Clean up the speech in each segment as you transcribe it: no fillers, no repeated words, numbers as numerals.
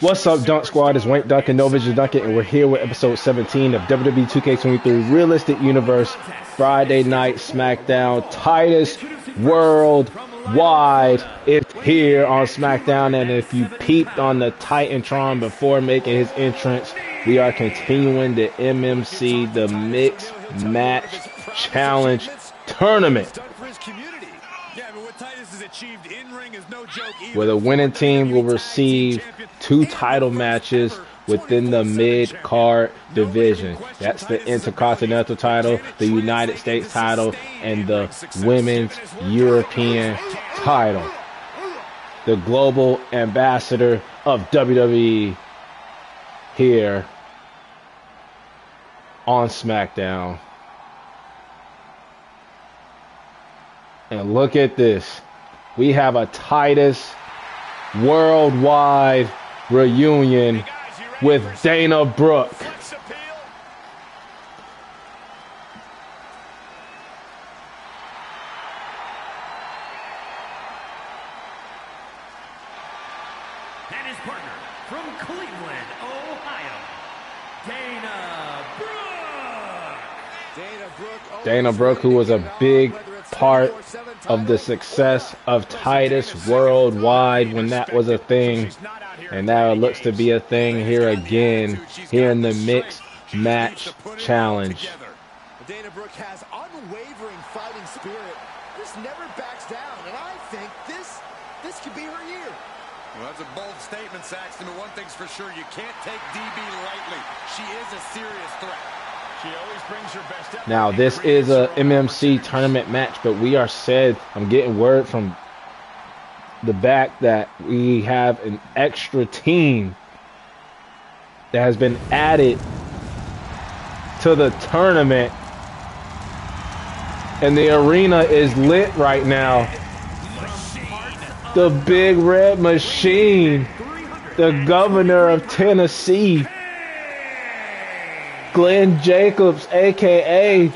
What's up, Dunk Squad? It's Wank Duncan, No Vision Duncan, and we're here with episode 17 of WWE 2K23 Realistic Universe Friday Night SmackDown. Titus Worldwide is here on SmackDown, and if you peeped on the Titantron before making his entrance, we are continuing the MMC, the Mixed Match Challenge Tournament, where the winning team will receive 2 title matches within the mid-card division. That's the Intercontinental title, the United States title, and the Women's European title. The global ambassador of WWE here on SmackDown. And look at this. We have a Titus Worldwide reunion with Dana Brooke. And his partner from Cleveland, Ohio, Dana Brooke. Dana Brooke, who was a big part of the success of Titus Worldwide when that was a thing, and now it looks to be a thing here again, here in the Mixed Match Challenge. Dana Brooke has unwavering fighting spirit. This never backs down, and I think this could be her year. Well, that's a bold statement, Saxton, but one thing's for sure, you can't take DB lightly. She is a serious threat. She always brings her best effort. Now, this is a MMC tournament match, but we are said, I'm getting word from the back that we have an extra team that has been added to the tournament, and the arena is lit right now. The Big Red Machine, the governor of Tennessee, Glenn Jacobs, a.k.a.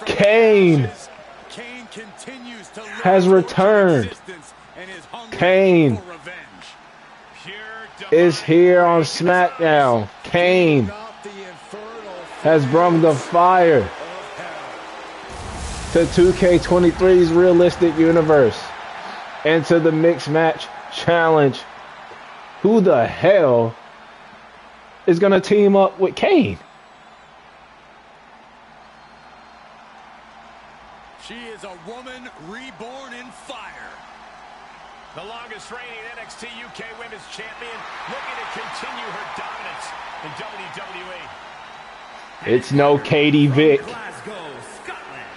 Kane, has returned. Kane is here on SmackDown. Kane has brought the fire to 2K23's Realistic Universe and to the Mixed Match Challenge. Who the hell is going to team up with Kane? She is a woman reborn in fire. The longest reigning NXT UK Women's Champion, looking to continue her dominance in WWE. It's no Katie Vick,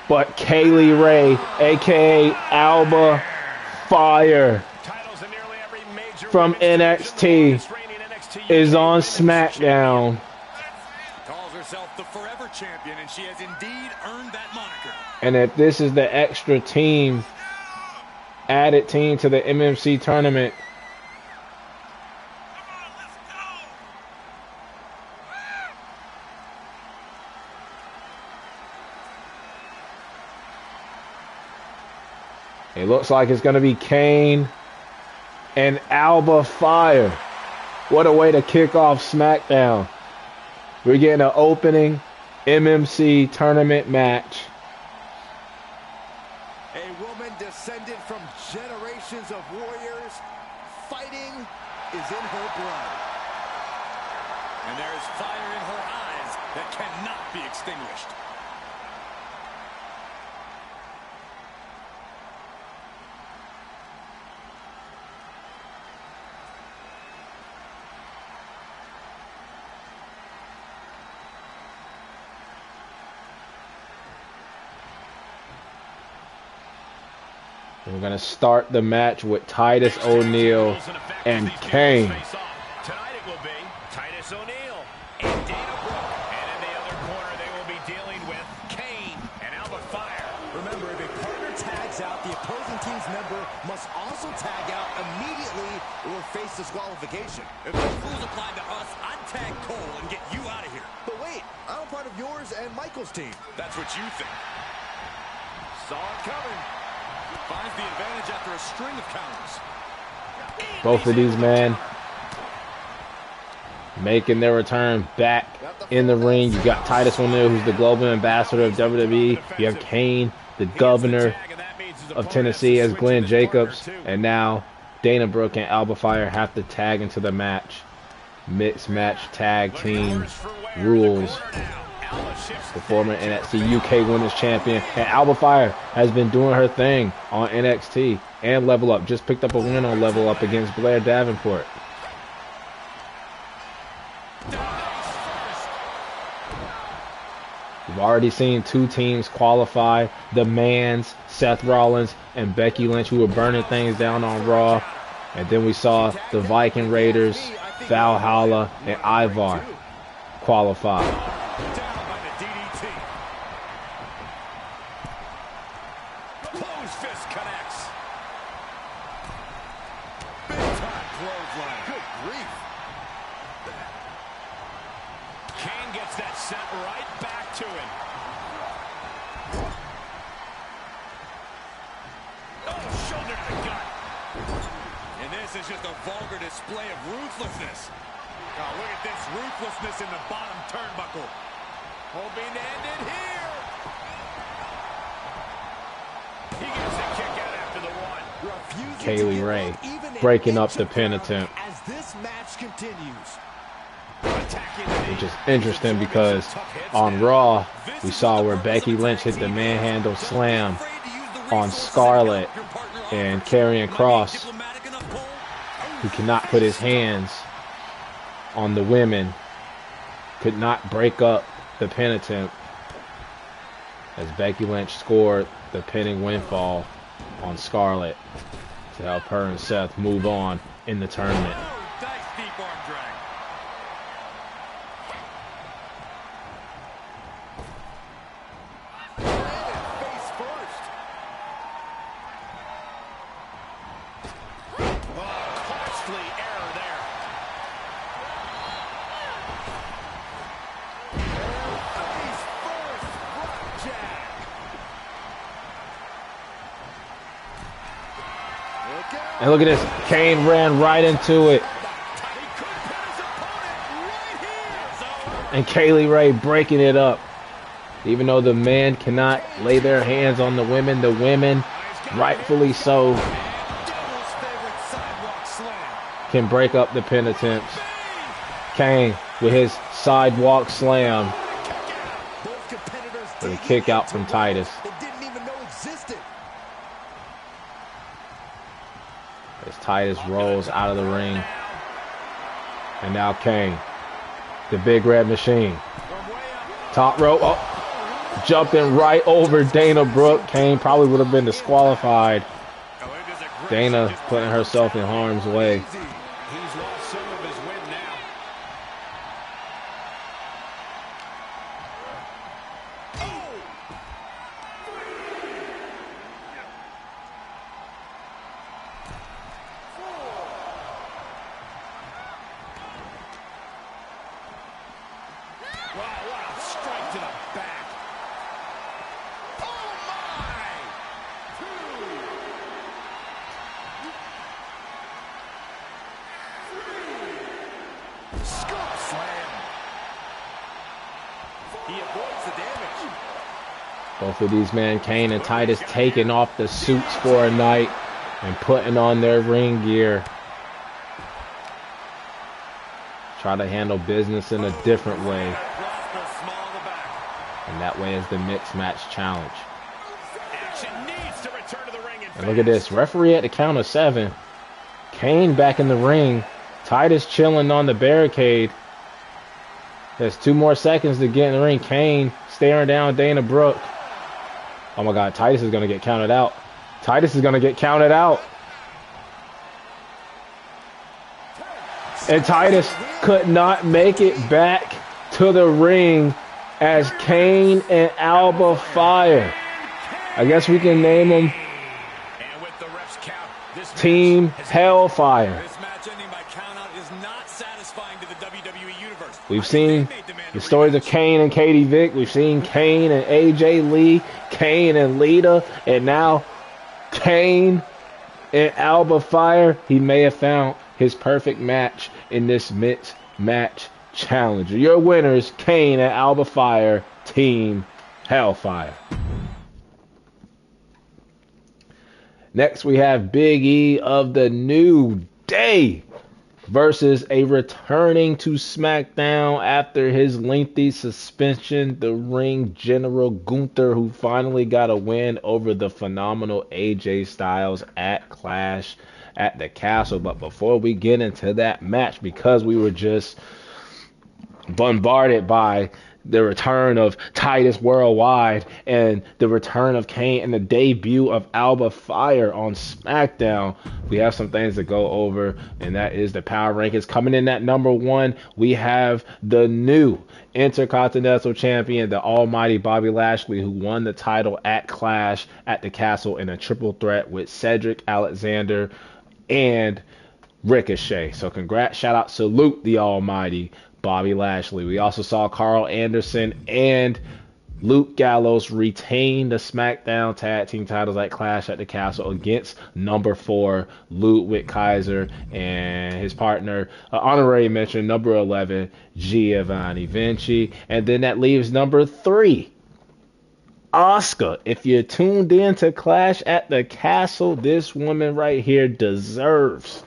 but Kaylee Ray, a.k.a. Alba Fire, from NXT, is on SmackDown. Calls herself the Forever Champion, and she has indeed earned that moniker. And if this is the extra team, added team to the MMC tournament, it looks like it's going to be Kane and Alba Fire. What a way to kick off SmackDown. We're getting an opening MMC tournament match. A woman descended from generations of warriors. Fighting is in her blood. And there is fire in her eyes that cannot be extinguished. We're going to start the match with Titus O'Neil and Kane. Tonight it will be Titus O'Neil and Dana Brooke. And in the other corner, they will be dealing with Kane and Alba Fire. Remember, if a partner tags out, the opposing team's member must also tag out immediately or face disqualification. If those rules apply to us, I'd tag Cole and get you out of here. But wait, I'm part of yours and Michael's team. That's what you think. Saw it coming. Finds the advantage after a string of counters. Both of these men making their return back in the ring. You got Titus O'Neil, who's the global ambassador of WWE. You have Kane, the governor of Tennessee, as Glenn Jacobs. And now Dana Brooke and Alba Fire have to tag into the match. Mixed match tag team rules. The former NXT UK Women's Champion. And Alba Fire has been doing her thing on NXT and Level Up. Just picked up a win on Level Up against Blair Davenport. We've already seen two teams qualify. The Mans, Seth Rollins, and Becky Lynch, who were burning things down on Raw. And then we saw the Viking Raiders, Valhalla, and Ivar qualify. This is just a vulgar display of ruthlessness. Oh, look at this ruthlessness in the bottom turnbuckle. Hoping to end it here. He gets a kick out after the one. Kaylee Ray breaking up the pin attempt. As this match continues. Which is interesting because on Raw, we saw where Becky Lynch hit the manhandle slam on Scarlett, and Karrion Kross, who cannot put his hands on the women, could not break up the pin attempt as Becky Lynch scored the pinning windfall on Scarlett to help her and Seth move on in the tournament. And look at this. Kane ran right into it. And Kaylee Ray breaking it up. Even though the men cannot lay their hands on the women, rightfully so, can break up the pin attempts. Kane with his sidewalk slam. With a kick out from Titus. As Titus rolls out of the ring. And now Kane, the big red machine. Top rope. Oh, jumping right over Dana Brooke. Kane probably would have been disqualified. Dana putting herself in harm's way. Both of these men, Kane and Titus, taking off the suits for a night and putting on their ring gear. Try to handle business in a different way. And that way is the mixed match challenge. And look at this. Referee at the count of 7. Kane back in the ring. Titus chilling on the barricade. There's 2 more seconds to get in the ring. Kane staring down Dana Brooke. Oh my God, Titus is going to get counted out. Titus is going to get counted out. And Titus could not make it back to the ring as Kane and Alba Fire. I guess we can name them Team Hellfire. We've seen the stories of Kane and Katie Vick. We've seen Kane and AJ Lee, Kane and Lita, and now Kane and Alba Fire. He may have found his perfect match in this mixed match challenger. Your winners, Kane and Alba Fire, Team Hellfire. Next, we have Big E of the New Day versus a returning to SmackDown after his lengthy suspension, the Ring General Gunther, who finally got a win over the phenomenal AJ Styles at Clash at the Castle. But before we get into that match, because we were just bombarded by the return of Titus Worldwide and the return of Kane and the debut of Alba Fire on SmackDown, we have some things to go over, and that is the power rankings. Coming in at number 1, we have the new Intercontinental Champion, the almighty Bobby Lashley, who won the title at Clash at the Castle in a triple threat with Cedric Alexander and Ricochet. So congrats, shout out, salute the almighty Bobby Lashley. We also saw Carl Anderson and Luke Gallows retain the SmackDown Tag Team titles at Clash at the Castle against number 4 Ludwig Kaiser and his partner, honorary mention, number 11 Giovanni Vinci. And then that leaves number 3 Asuka. If you're tuned in to Clash at the Castle, this woman right here deserves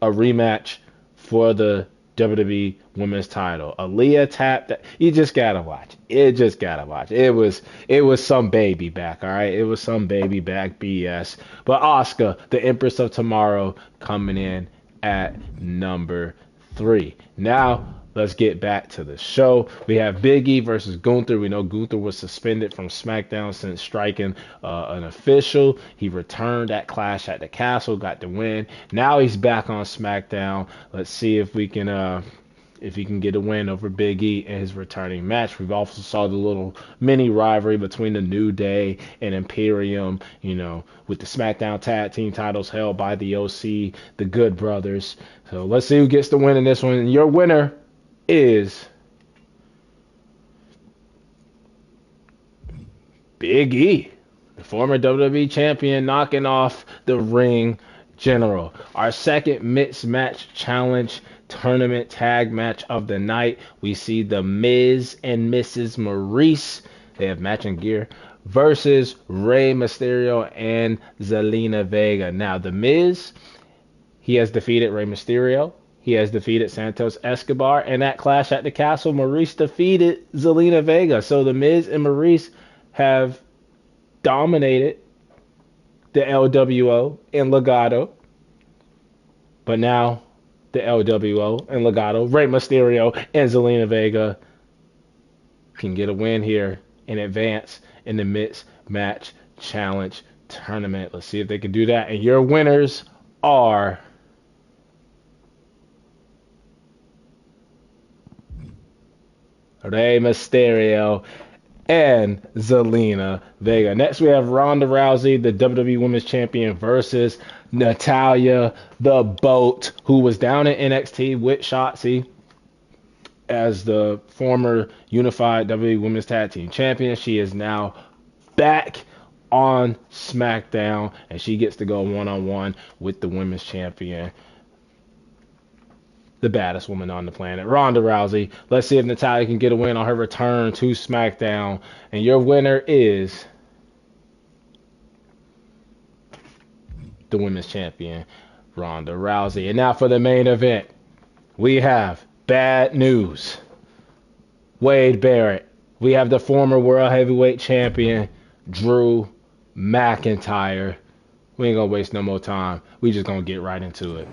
a rematch for the WWE Women's title. Aaliyah tapped that. You just gotta watch. It was some baby back, all right? It was some baby back BS. But Asuka, the Empress of Tomorrow, coming in at number 3. Now, let's get back to the show. We have Big E versus Gunther. We know Gunther was suspended from SmackDown since striking an official. He returned at Clash at the Castle, got the win. Now he's back on SmackDown. Let's see if he can get a win over Big E in his returning match. We've also saw the little mini rivalry between the New Day and Imperium, with the SmackDown Tag Team titles held by the OC, the Good Brothers. So let's see who gets the win in this one. And your winner is Big E, the former WWE champion, knocking off the Ring General. Our second mixed match challenge tournament tag match of the night, we see the Miz and Mrs. Maurice, they have matching gear, versus Rey Mysterio and Zelina Vega. Now, the Miz, he has defeated Rey Mysterio. He has defeated Santos Escobar, and at Clash at the Castle, Maurice defeated Zelina Vega. So the Miz and Maurice have dominated the LWO and Legado. But now the LWO and Legado, Rey Mysterio and Zelina Vega, can get a win here and advance in the Mixed Match Challenge Tournament. Let's see if they can do that. And your winners are Rey Mysterio and Zelina Vega. Next, we have Ronda Rousey, the WWE Women's Champion, versus Natalya, the Boat, who was down in NXT with Shotzi as the former unified WWE Women's Tag Team Champion. She is now back on SmackDown, and she gets to go one-on-one with the Women's Champion, the baddest woman on the planet, Ronda Rousey. Let's see if Natalya can get a win on her return to SmackDown. And your winner is the Women's Champion, Ronda Rousey. And now for the main event, we have bad news. Wade Barrett. We have the former World Heavyweight Champion, Drew McIntyre. We ain't gonna waste no more time. We just gonna get right into it.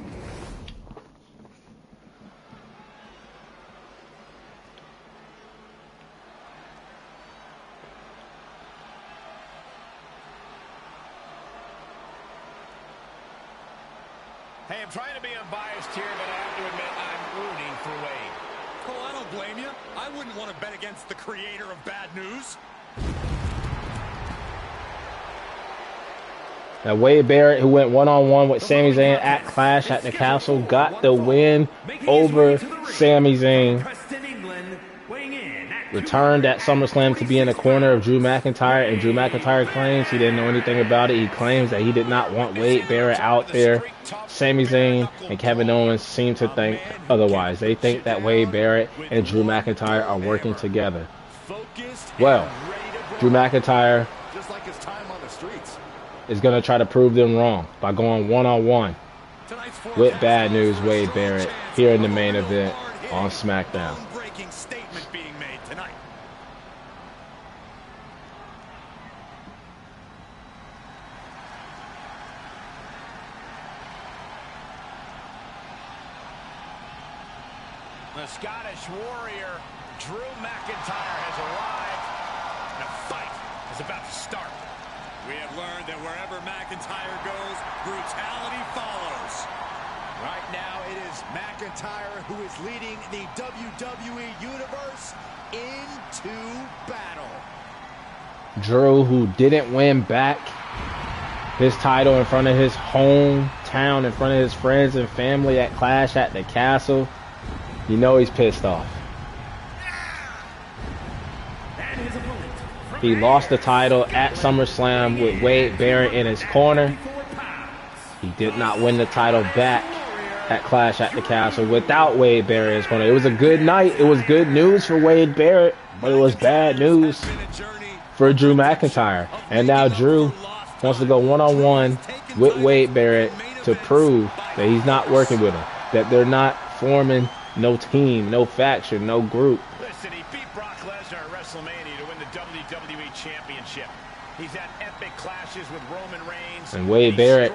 Hey, I'm trying to be unbiased here, but I have to admit I'm rooting for Wade. Cole, I don't blame you. I wouldn't want to bet against the creator of bad news. Now, Wade Barrett, who went one-on-one with Sami Zayn at Clash at the Castle, got the win over Sami Zayn. Preston, England, weighing in at returned at SummerSlam to be in the corner of Drew McIntyre, and Drew McIntyre claims he didn't know anything about it. He claims that he did not want Wade Barrett out there. Sami Zayn and Kevin Owens seem to think otherwise. They think that Wade Barrett and Drew McIntyre are working together. Well, Drew McIntyre is going to try to prove them wrong by going one-on-one with Bad News Wade Barrett here in the main event on SmackDown. The Scottish Warrior, Drew McIntyre, has arrived, and a fight is about to start. We have learned that wherever McIntyre goes, brutality follows. Right now, it is McIntyre who is leading the WWE Universe into battle. Drew, who didn't win back his title in front of his hometown, in front of his friends and family at Clash at the Castle, you know he's pissed off. He lost the title at SummerSlam with Wade Barrett in his corner. He did not win the title back at Clash at the Castle without Wade Barrett in his corner. It was a good night. It was good news for Wade Barrett, but it was bad news for Drew McIntyre. And now Drew wants to go one-on-one with Wade Barrett to prove that he's not working with him, that they're not forming no team, no faction, no group. Listen, he beat Brock Lesnar at WrestleMania to win the WWE Championship. He's had epic clashes with Roman Reigns. And Wade Barrett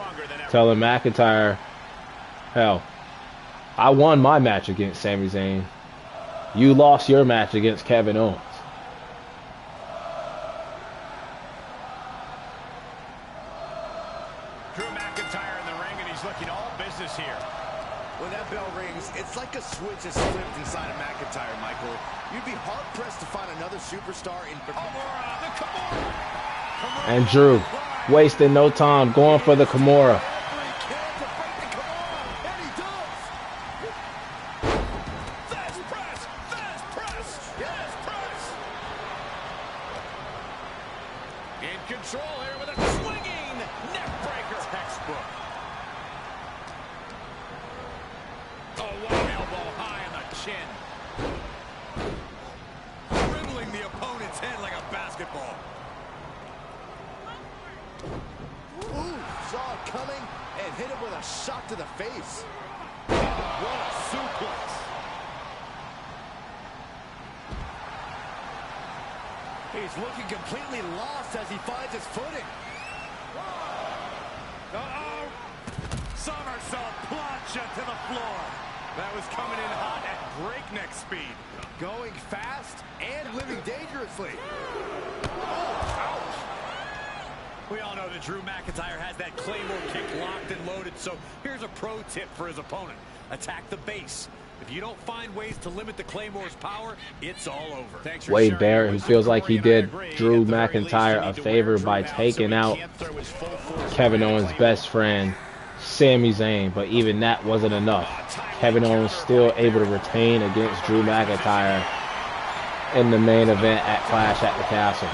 telling McIntyre, hell, I won my match against Sami Zayn. You lost your match against Kevin Owens. Drew McIntyre in the ring, and he's looking all business here. When that bell rings, it's like a switch is flipped inside of McIntyre, Michael. You'd be hard-pressed to find another superstar in... And Drew, wasting no time, going for the Kimura. In control here with a swinging neck breaker. Textbook. Oh, one elbow high on the chin. Dribbling the opponent's head like a basketball. Ooh, saw it coming and hit him with a shot to the face. What a suplex. He's looking completely lost as he finds his footing. Uh-oh! Somersault plunge to the floor. That was coming in hot at breakneck speed. Going fast and living dangerously. We all know that Drew McIntyre has that Claymore kick locked and loaded, so here's a pro tip for his opponent. Attack the base. If you don't find ways to limit the Claymore's power, it's all over. Wade Barrett, who feels like he did Drew McIntyre a favor by taking out Kevin Owens' best friend, Sami Zayn, but even that wasn't enough. Kevin Owens still able to retain against Drew McIntyre in the main event at Clash at the Castle.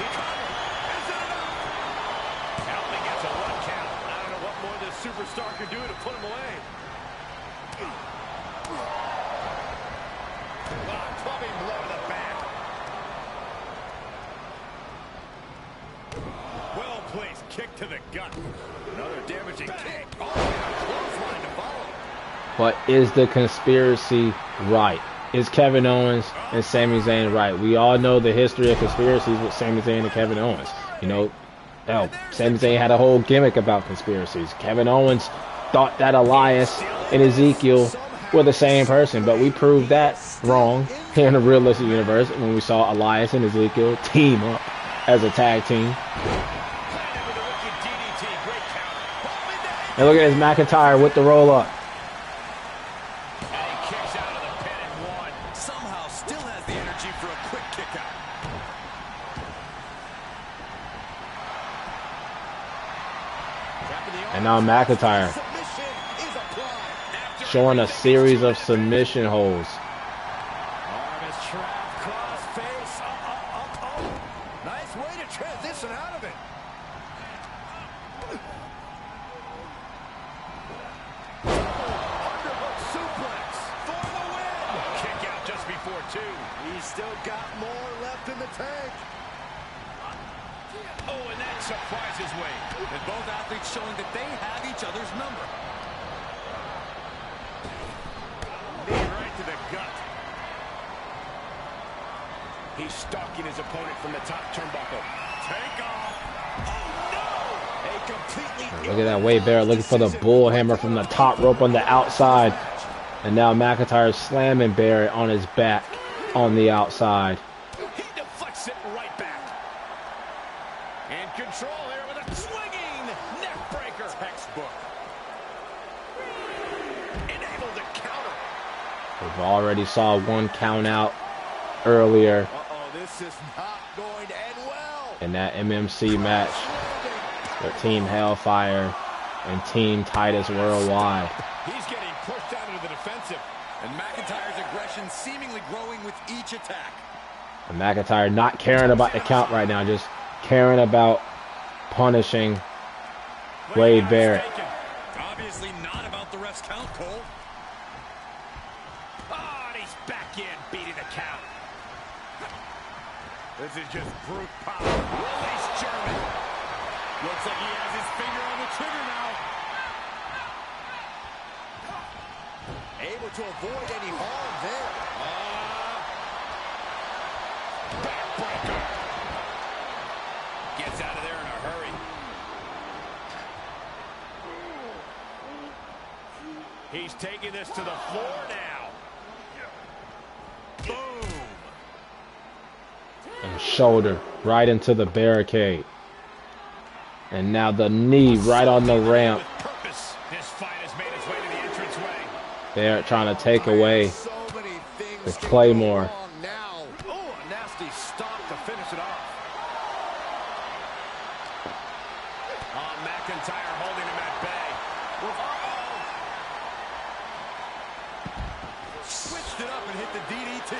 Superstar could do to put him away. Clubbing blow to the back. Well placed kick to the gut. Another damaging kick. Oh, and a clothesline to follow. But is the conspiracy right? Is Kevin Owens and Sami Zayn right? We all know the history of conspiracies with Sami Zayn and Kevin Owens. You know, hell, Sami Zayn had a whole gimmick about conspiracies. Kevin Owens thought that Elias and Ezekiel were the same person, but we proved that wrong here in the realistic universe when we saw Elias and Ezekiel team up as a tag team. And look at this McIntyre with the roll up. Somehow still has the energy for a quick kick out. And now McIntyre showing a series of submission holds. still got more left in the tank. Oh, and that surprises Wade. And both athletes showing that they have each other's number. Knee right to the gut. He's stalking his opponent from the top turnbuckle. Take off. Oh, no! A completely... Look at that, Wade Barrett looking for the bull hammer from the top rope on the outside. And now McIntyre is slamming Barrett on his back on the outside. He deflects it right back. In control here with a swinging neck breaker. Textbook. Enabled to counter. We've already saw one count out earlier This is not going to end well. in that MMC match with Team Hellfire and Team Titus Worldwide. He's getting pushed out into the defensive. And McIntyre's aggression seemingly growing with each attack. And McIntyre not caring about the count right now, just caring about punishing Wade Barrett. Obviously not about the ref's count, Cole. Oh, and he's back in, beating the count. This is just brute power. Release German. Looks like he has his finger on the trigger now. Able to avoid any harm there. Backbreaker. Gets out of there in a hurry. He's taking this to the floor now. Boom. And shoulder right into the barricade. And now the knee right on the ramp. With purpose. This fight has made its way to the entranceway. They're trying to take away So many things the can go Claymore. wrong now. Oh, a nasty stop to finish it off. Oh, McIntyre holding him at bay. Switched it up and hit the DDT.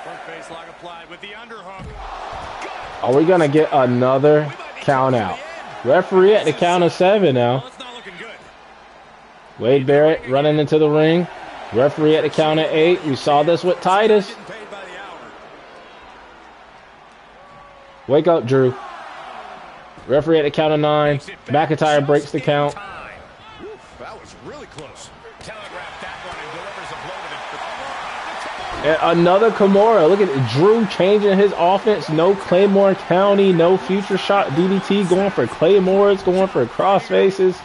Front face lock applied with the underhook. Are we going to get another count out? Referee at the count of 7 now. Well, it's not looking good. Wade Barrett running into the ring. Referee at the count of 8. We saw this with Titus. Getting paid by the hour. Wake up, Drew. Referee at the count of 9. McIntyre breaks the count. Oof, that was really close. Telegraphed that one and delivers a blow to the... And another Kimura. Look at Drew changing his offense. No Claymore County. No future shot DDT. Going for Claymores. Going for crossfaces.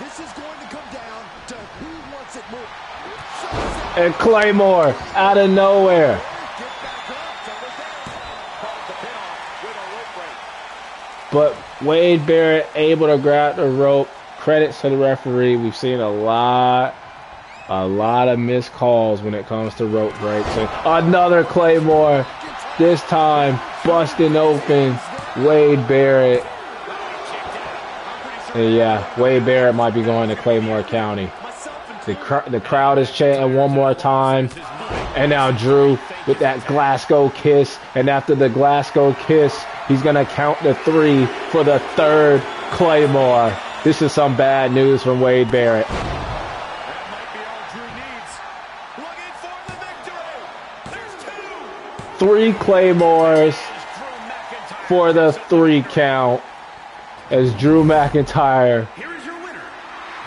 This is going to come down to who wants it more. And Claymore out of nowhere. Get back up. Someone's down. Called the pin off with a rope break. But Wade Barrett able to grab the rope. Credits to the referee. We've seen a lot of missed calls when it comes to rope breaks. And another Claymore. This time busting open Wade Barrett. And yeah, Wade Barrett might be going to Claymore County. The crowd is chanting one more time. And now Drew with that Glasgow kiss. And after the Glasgow kiss, he's going to count to 3 for the 3rd Claymore. This is some bad news from Wade Barrett. That might be all Drew needs. Looking for the victory. There's 2. 3 Claymores Drew McIntyre. for the 3 count. As Drew McIntyre Here is your winner.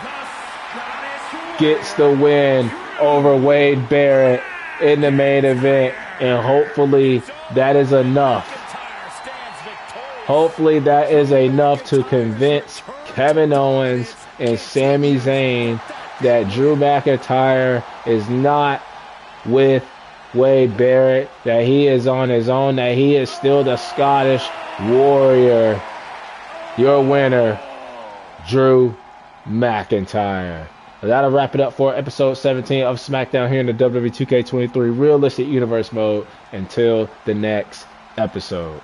The Scottish gets the win over Wade Barrett in the main event. And hopefully that is enough. McIntyre stands victorious. Hopefully that is enough to convince Kevin Owens and Sami Zayn that Drew McIntyre is not with Wade Barrett, that he is on his own, that he is still the Scottish Warrior. Your winner, Drew McIntyre. That'll wrap it up for episode 17 of SmackDown here in the WWE 2K23 Realistic Universe mode. Until the next episode.